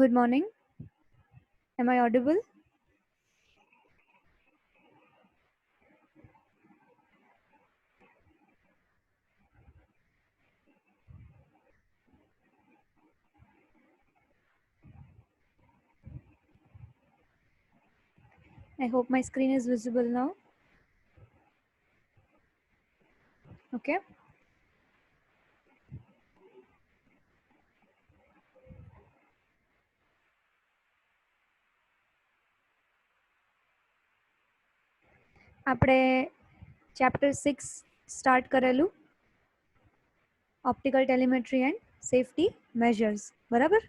Good morning. Am I audible? I hope my screen is visible now. Okay. આપણે chapter 6 start કરેલું optical telemetry and safety measures બરાબર.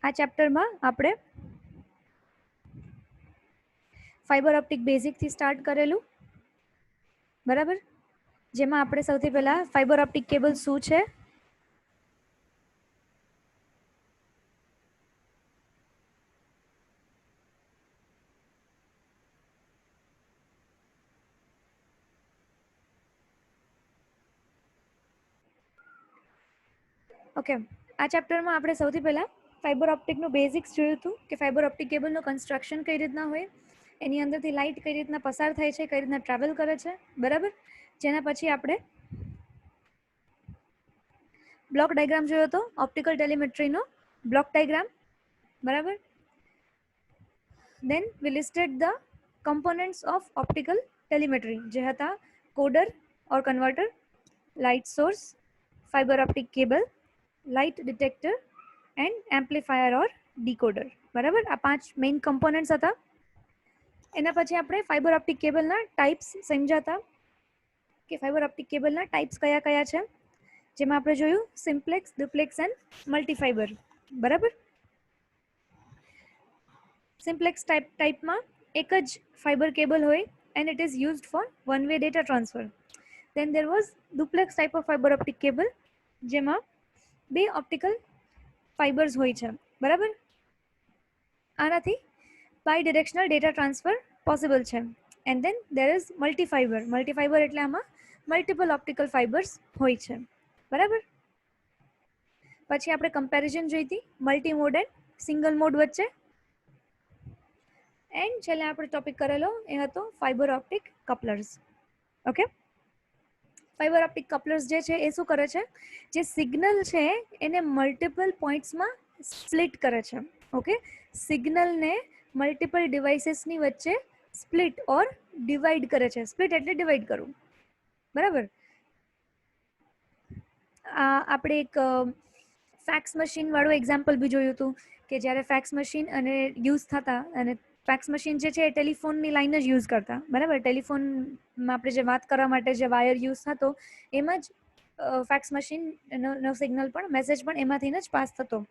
આ ચેપ્ટરમાં આપણે fibre optic બેઝિકથી start કરેલું બરાબર, જેમાં આપણે સૌથી પહેલા ફાઇબર ઓપ્ટિક કેબલ શું છે, ઓકે. આ ચેપ્ટરમાં આપણે સૌથી પહેલા ફાઇબર ઓપ્ટિકનું બેઝિક્સ જોયું હતું કે ફાઇબર ઓપ્ટિક કેબલનું કન્સ્ટ્રક્શન કઈ રીતના હોય, એની અંદરથી લાઇટ કઈ રીતના પસાર થાય છે, કઈ રીતના ટ્રાવેલ કરે છે બરાબર. જેના પછી આપણે બ્લોક ડાયાગ્રામ જોયો હતો ઓપ્ટિકલ ટેલિમેટ્રીનો બ્લોક ડાયાગ્રામ બરાબર. Then we listed the components of optical telemetry જે હતા coder or converter, light source, fibre optic cable, light detector and amplifier or decoder બરાબર. આ 5 મેઇન કમ્પોનન્ટ્સ હતા. એના પછી આપણે ફાઇબર ઓપ્ટિક કેબલના ટાઈપ્સ સમજ્યા હતા કે ફાઇબર ઓપ્ટિક કેબલના ટાઈપ્સ કયા કયા છે, જેમાં આપણે જોયું સિમ્પ્લેક્સ, ડુપ્લેક્સ એન્ડ મલ્ટીફાઇબર બરાબર. સિમ્પ્લેક્સ ટાઈપમાં એક જ ફાઇબર કેબલ હોય and it is used for one way data transfer. Then there was duplex type of fibre optic cable જેમાં બે ઓપ્ટિકલ ફાઇબર્સ હોય છે બરાબર. આનાથી bidirectional data transfer possible છે. And then there is multifibre. Multifibre એટલે આમાં multiple optical fibres હોય છે બરાબર. પછી આપણે કમ્પેરિઝન જોઈ હતી multi mode and single mode વચ્ચે. એન્ડ છેલ્લે આપણે ટોપિક કરેલો એ હતો fibre optic couplers. Okay. Fibre optic couplers જે છે એ શું કરે છે, જે સિગ્નલ છે એને મલ્ટિપલ પોઈન્ટ્સમાં સ્પ્લિટ કરે છે. ઓકે. સિગ્નલને મલ્ટિપલ ડિવાઇસીસની વચ્ચે સ્પ્લિટ ઓર ડિવાઈડ કરે છે. સ્પ્લિટ એટલે ડિવાઈડ કરવું બરાબર. આપણે એક ફેક્સ મશીન વાળું એક્ઝામ્પલ બી જોયું હતું કે જ્યારે ફેક્સ મશીન અને યુઝ થતા, અને ફેક્સ મશીન જે છે એ ટેલિફોનની લાઈન જ યુઝ કરતા બરાબર. ટેલિફોનમાં આપણે જે વાત કરવા માટે જે વાયર યુઝ થતો એમાં જ ફેક્સ મશીનનો સિગ્નલ પણ મેસેજ પણ એમાંથી જ પાસ થતો.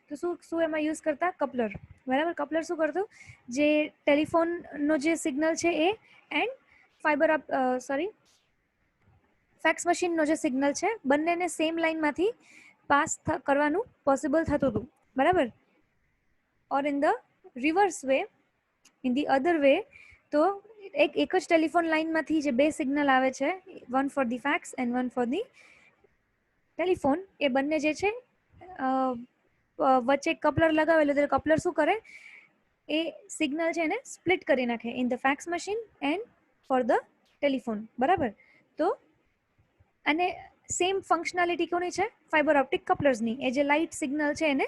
તો શું એમાં યુઝ કરતા કપલર બરાબર. કપલર શું કરતું, જે ટેલિફોનનો જે સિગ્નલ છે એ એન્ડ ફાઇબર ફેક્સ મશીનનો જે સિગ્નલ છે બંનેને સેમ લાઈનમાંથી પાસ કરવાનું પોસિબલ થતું હતું બરાબર. Or in the reverse way, in the other way, તો એક જ ટેલિફોન લાઈનમાંથી જે બે સિગ્નલ આવે છે, one for the fax and one for the telephone, એ બંને જે છે વચ્ચે કપલર લગાવેલું, તો કપલર શું કરે, એ સિગ્નલ છે એને સ્પ્લિટ કરી નાખે in the fax machine and for the telephone બરાબર. તો અને સેમ ફંક્શનાલિટી કોની છે, ફાઇબર ઓપ્ટિક કપલર્સની. એ જે લાઇટ સિગ્નલ છે એને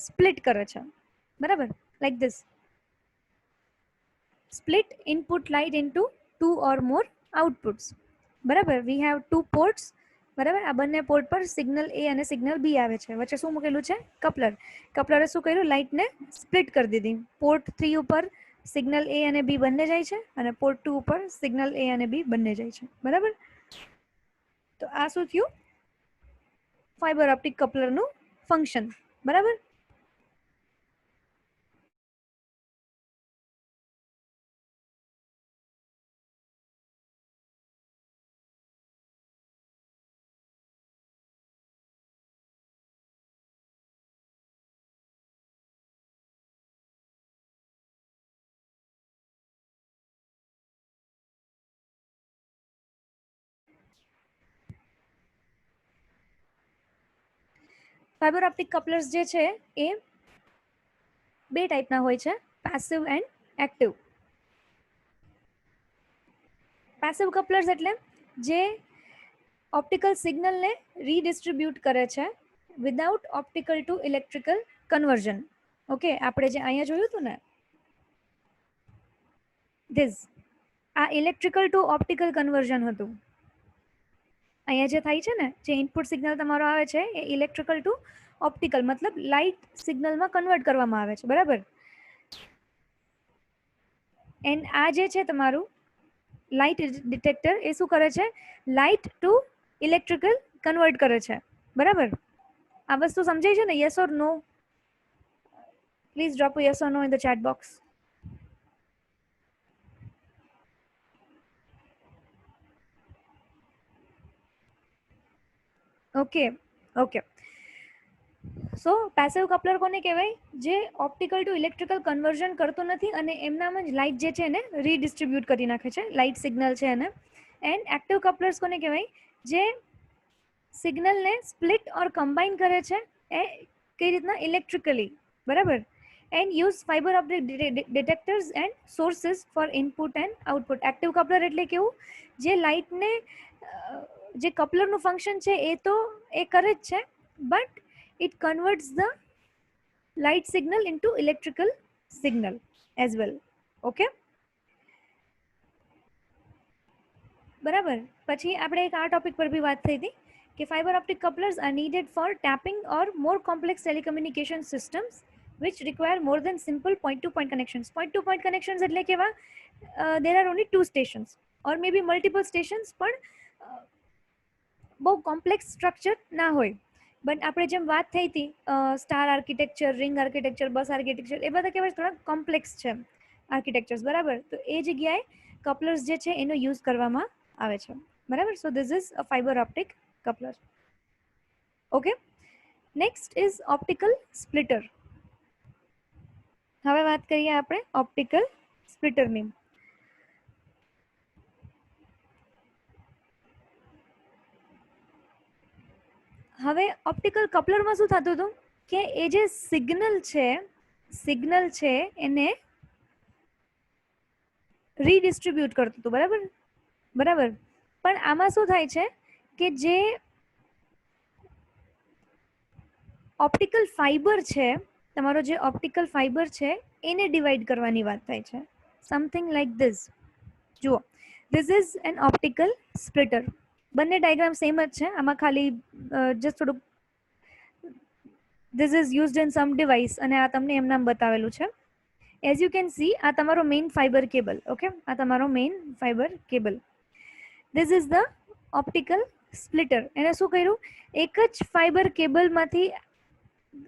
સ્પ્લિટ કરે છે બરાબર. Like this split input light into two or more outputs બરાબર. વી હેવ ટુ પોર્ટ્સ બરાબર. આ બંને પોર્ટ પર સિગ્નલ એ અને સિગ્નલ બી આવે છે. વચ્ચે શું મૂકેલું છે, કપલર. કપલરે શું કર્યું, લાઇટને સ્પ્લિટ કરી દીધી. પોર્ટ 3 ઉપર સિગ્નલ એ અને બી બંને જાય છે અને પોર્ટ 2 ઉપર સિગ્નલ એ અને બી બંને જાય છે બરાબર. તો આ શું થયું, ફાઇબર ઓપ્ટિક કપલરનું ફંક્શન બરાબર. ફાઇબર ઓપ્ટિક કપલર્સ જે છે એ બે ટાઈપના હોય છે, passive and active. Passive couplers એટલે જે ઓપ્ટિકલ સિગ્નલને રીડિસ્ટ્રીબ્યુટ કરે છે without optical to electrical conversion. Okay, આપણે જે અહીંયા જોયું હતું ને ધીસ, આ ઇલેક્ટ્રિકલ ટુ ઓપ્ટિકલ કન્વર્ઝન હતું. અહીંયા જે થાય છે ને, જે ઇનપુટ સિગ્નલ તમારો આવે છે એ ઇલેક્ટ્રિકલ ટુ ઓપ્ટિકલ મતલબ લાઇટ સિગ્નલમાં કન્વર્ટ કરવામાં આવે છે, બરાબર. એન્ડ આ જે છે તમારું લાઇટ ડિટેક્ટર એ શું કરે છે, લાઇટ ટુ ઇલેક્ટ્રિકલ કન્વર્ટ કરે છે, બરાબર. આ વસ્તુ સમજાય છે ને? Yes or no? Please drop a yes or no in the chat box. Okay okay. So passive coupler કોને કહેવાય? જે ઓપ્ટિકલ ટુ ઇલેક્ટ્રિકલ કન્વર્ઝન કરતું નથી અને એમનામાં જ લાઇટ જે છે એને રીડિસ્ટ્રીબ્યુટ કરી નાખે છે, લાઇટ સિગ્નલ છે એને. એન્ડ એક્ટિવ કપલર્સ કોને કહેવાય? જે સિગ્નલને સ્પ્લિટ ઓર કમ્બાઇન કરે છે એ કઈ રીતના? ઇલેક્ટ્રિકલી, બરાબર. And use fibre optic detectors and sources for input and output. Active coupler એટલે કેવું? જે લાઇટને જે કપલરનું ફંક્શન છે એ તો એ કરે જ છે, but it converts the light signal into electrical signal as well. Okay, બરાબર. પછી આપણે એક આ ટોપિક પર બી વાત થઈ હતી કે fibre optic couplers are needed for tapping or more complex telecommunication systems which require more than simple point to point connections. Point to point connections એટલે કેવા? there are only two stations or maybe multiple stations, પણ બહુ complex structure ના હોય. But આપણે જેમ વાત થઈ હતી સ્ટાર આર્કિટેક્ચર, રિંગ આર્કિટેક્ચર, બસ આર્કિટેક્ચર, એ બધા કેવા થોડા કોમ્પ્લેક્સ છે આર્કિટેક્ચર્સ, બરાબર. તો એ જગ્યાએ કપલર્સ જે છે એનો યુઝ કરવામાં આવે છે, બરાબર. So this is a fibre optic coupler. Okay, next is optical splitter. હવે વાત કરીએ આપણે ઓપ્ટિકલ સ્પ્લિટરની. હવે ઓપ્ટિકલ કપલરમાં શું થતું હતું કે એ જે સિગ્નલ છે એને રીડિસ્ટ્રીબ્યુટ કરતું હતું, બરાબર બરાબર. પણ આમાં શું થાય છે કે જે ઓપ્ટિકલ ફાઈબર છે, તમારો જે ઓપ્ટિકલ ફાઈબર છે એને ડિવાઈડ કરવાની વાત થાય છે. Something like this. જુઓ, this is an optical splitter. બંને ડાયગ્રામ સેમ જ છે, આમાં ખાલી જસ્ટ થોડુંક this is used in some device અને આ તમને એમ નામ બતાવેલું છે. as you can see, આ તમારો મેઇન ફાઈબર કેબલ. ઓકે, આ તમારો main fibre cable. this is the optical splitter. એને શું કર્યું? એક જ ફાઈબર કેબલમાંથી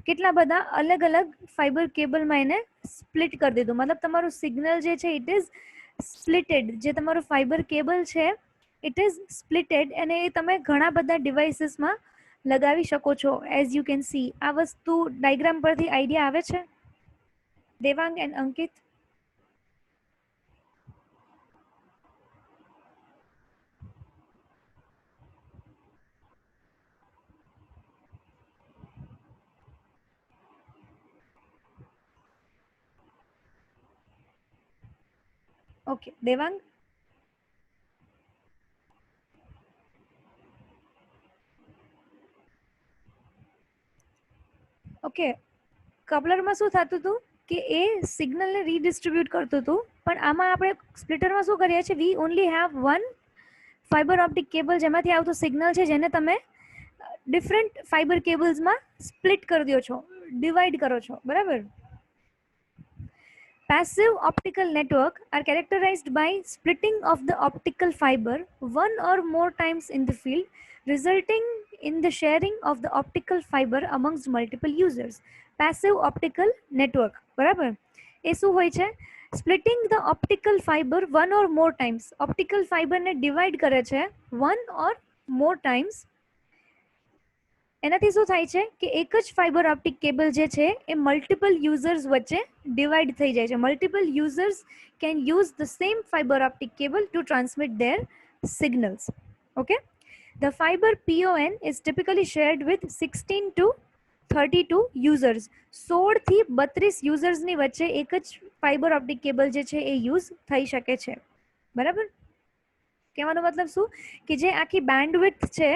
કેટલા બધા અલગ અલગ ફાઈબર કેબલમાં એને સ્પ્લિટ કરી દીધું. મતલબ તમારું સિગ્નલ જે છે ઇટ ઇઝ સ્પ્લિટેડ. જે તમારું ફાઈબર કેબલ છે ઇટ ઇઝ સ્પ્લિટેડ અને એ તમે ઘણા બધા ડિવાઇસીસમાં લગાવી શકો છો. એઝ યુ કેન સી, આ વસ્તુ ડાયગ્રામ પરથી આઈડિયા આવે છે? Devang and Ankit. Okay, Devang. Okay, કપલરમાં શું થતું હતું કે એ સિગ્નલને રીડિસ્ટ્રીબ્યુટ કરતું હતું, પણ આમાં આપણે સ્પ્લિટરમાં શું કરીએ છીએ? We only have one fibre optic cable જેમાંથી આવતું સિગ્નલ છે જેને તમે ડિફરન્ટ ફાઈબર કેબલ્સમાં સ્પ્લિટ કરી દો છો, ડિવાઈડ કરો છો, બરાબર. Passive optical network are characterized by splitting of the optical fiber one or more times in the field, resulting in the sharing of the optical fiber amongst multiple users. Passive optical network, બરાબર. એ શું હોય છે? Splitting the optical fiber one or more times. Optical fiber ને divide કરે છે one or more times. એનાથી શું થાય છે કે એક જ ફાઈબર ઓપ્ટિક કેબલ જે છે એ મલ્ટિપલ યુઝર્સ વચ્ચે ડિવાઈડ થઈ જાય છે. Multiple users can use the same fibre optic cable to transmit their signals. Okay, the fiber PON is typically shared with 16 to 32 users, 16 થી 32 યુઝર્સની વચ્ચે એક જ ફાઇબર ઓપ્ટિક કેબલ જે છે એ યુઝ થઈ શકે છે. બરાબર, કહેવાનો મતલબ શું કે જે આખી બેન્ડવિડ્થ છે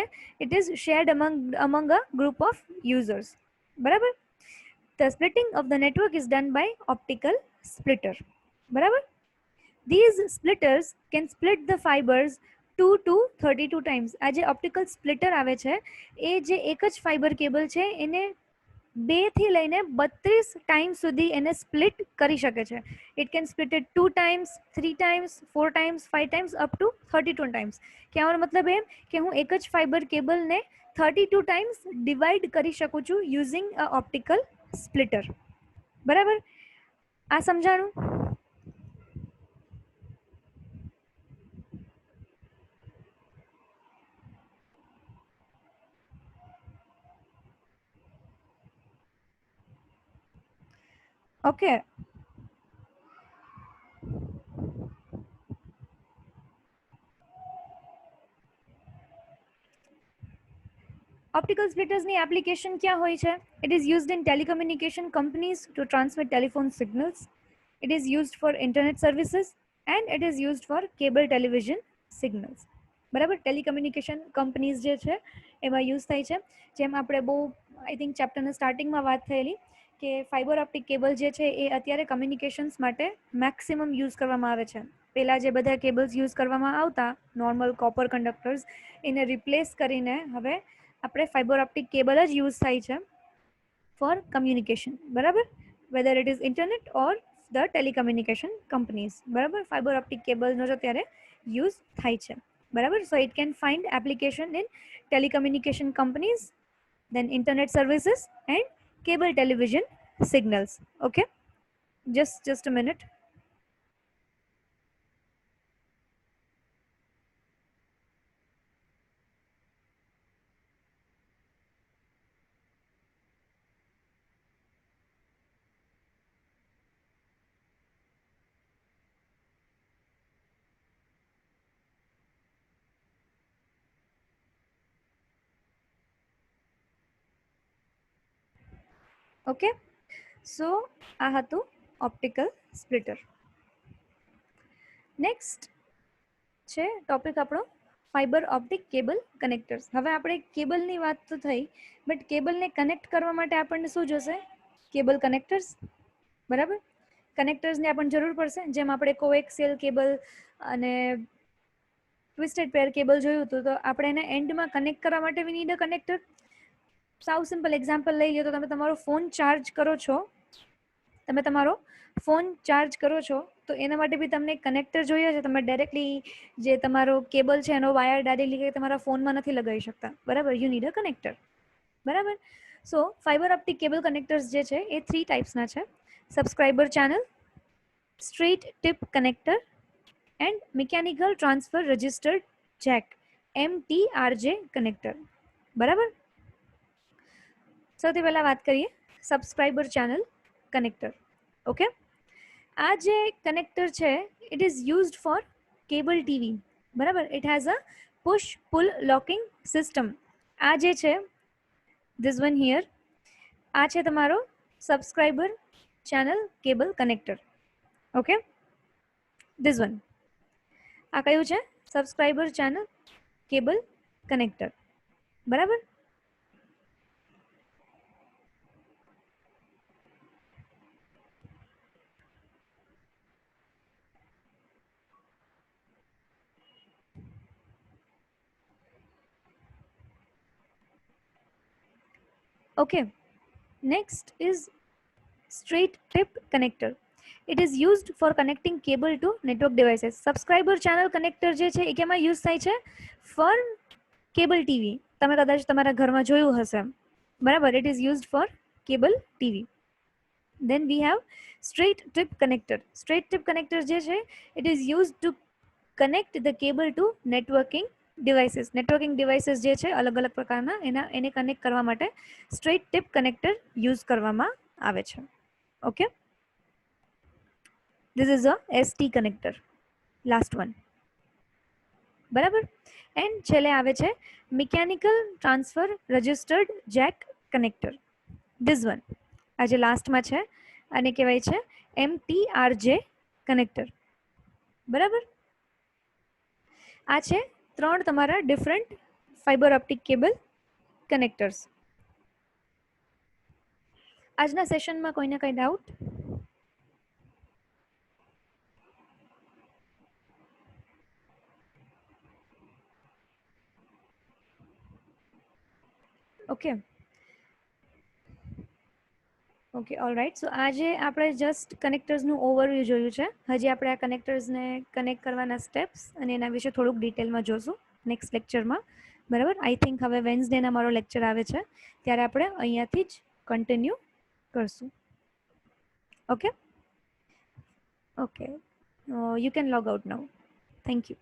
it is shared among a group of users. બરાબર, the splitting of the network is done by optical splitter. બરાબર, these splitters can split the fibers 2 to 32 times. આ જે ઓપ્ટિકલ સ્પ્લિટર આવે છે એ જે એક જ ફાઇબર કેબલ છે એને 2 થી લઈને 32 ટાઈમ સુધી એને સ્પ્લિટ કરી શકે છે. It can split it 2 times, 3 times, 4 times, 5 times, up to 32 times. કહેવાનો મતલબ એમ કે હું એક જ ફાઇબર કેબલને 32 ટાઈમ્સ ડિવાઈડ કરી શકું છું યુઝિંગ અ ઓપ્ટિકલ સ્પ્લિટર. બરાબર, આ સમજાણું? ઓકે, optical splitters ની એપ્લિકેશન ક્યાં હોય છે? It is used in telecommunication companies to transmit telephone signals. It is used for internet services and it is used for cable television signals. બરાબર, telecommunication companies જે છે એમાં યુઝ થાય છે. જેમ આપણે બહુ આઈ થિંક ચેપ્ટરના સ્ટાર્ટિંગમાં વાત થયેલી કે ફાઇબર ઓપ્ટિક કેબલ જે છે એ અત્યારે કમ્યુનિકેશન્સ માટે મેક્સિમમ યુઝ કરવામાં આવે છે. પહેલાં જે બધા કેબલ્સ યુઝ કરવામાં આવતા નોર્મલ કોપર કંડક્ટર્સ એને રિપ્લેસ કરીને હવે આપણે ફાઇબર ઓપ્ટિક કેબલ જ યુઝ થાય છે ફોર કમ્યુનિકેશન. બરાબર, weather it is internet or the telecommunication companies. બરાબર, ફાઇબર ઓપ્ટિક કેબલનો જ અત્યારે યુઝ થાય છે. બરાબર, so it can find application in telecommunication companies, then internet services and cable television signals. Okay, just a minute. Okay, so આ હતું optical splitter. Next છે ટોપિક આપણો ફાઇબર ઓપ્ટિક કેબલ કનેક્ટર્સ. હવે આપણે કેબલની વાત તો થઈ, બટ કેબલને કનેક્ટ કરવા માટે આપણને શું જોશે? Cable connectors. બરાબર, કનેક્ટર્સની આપણને જરૂર પડશે. જેમ આપણે કોએક્સિયલ કેબલ અને ટ્વિસ્ટેડ પેર કેબલ જોયું હતું, તો આપણે એને એન્ડમાં કનેક્ટ કરવા માટે વી નીડ અ કનેક્ટર. સાવ સિમ્પલ એક્ઝામ્પલ લઈ લો તો તમે તમારો ફોન ચાર્જ કરો છો, તો એના માટે બી તમને કનેક્ટર જોઈએ છે. તમે ડાયરેક્ટલી જે તમારો કેબલ છે એનો વાયર ડાયરેક્ટલી તમારા ફોનમાં નથી લગાવી શકતા. બરાબર, યુ નીડ અ કનેક્ટર. બરાબર, સો ફાઇબર ઓપ્ટિક કેબલ કનેક્ટર્સ જે છે એ 3 ટાઈપ્સના છે: subscriber channel, straight tip connector and mechanical transfer registered Jack MTRJ connector. બરાબર, સૌથી પહેલા વાત કરીએ સબસ્ક્રાઇબર ચેનલ કનેક્ટર. ઓકે, આ જે કનેક્ટર છે it is used for cable TV. બરાબર, it has a push pull locking system. આ જે છે ધીસ વન હિયર, આ છે તમારો subscriber channel cable connector. Okay, this one, આ કયું છે? Subscriber channel cable connector. બરાબર, okay, next is straight tip connector. It is used for connecting cable to network devices. Subscriber channel connector જે છે એ કેમાં યુઝ થાય છે? For cable TV. તમે કદાચ તમારા ઘરમાં જોયું હશે. બરાબર, it is used for cable TV. Then we have straight tip connector. Straight tip connector જે છે it is used to connect the cable to networking devices. Networking devices જે છે અલગ અલગ પ્રકારના એને કનેક્ટ કરવા માટે straight tip connector યુઝ કરવામાં આવે છે. Okay, this is a ST connector, last one. બરાબર, એન્ડ છેલ્લે આવે છે mechanical transfer registered Jack connector. This one આજે લાસ્ટમાં છે, આને કહેવાય છે MTRJ કનેક્ટર. બરાબર, આ છે 3 તમારા different fibre optic cable connectors. આજના સેશનમાં કોઈને કઈ doubt? Okay okay alright. So આજે આપણે જસ્ટ કનેક્ટર્સનું ઓવરવ્યૂ જોયું છે. હજી આપણે આ કનેક્ટર્સને કનેક્ટ કરવાના સ્ટેપ્સ અને એના વિશે થોડુંક ડિટેલમાં જોશું નેક્સ્ટ લેક્ચરમાં. બરાબર, આઈ થિંક હવે વેન્સડેના મારો લેક્ચર આવે છે ત્યારે આપણે અહીંયાથી જ કન્ટિન્યુ કરશું. Okay okay, you can log out now. Thank you.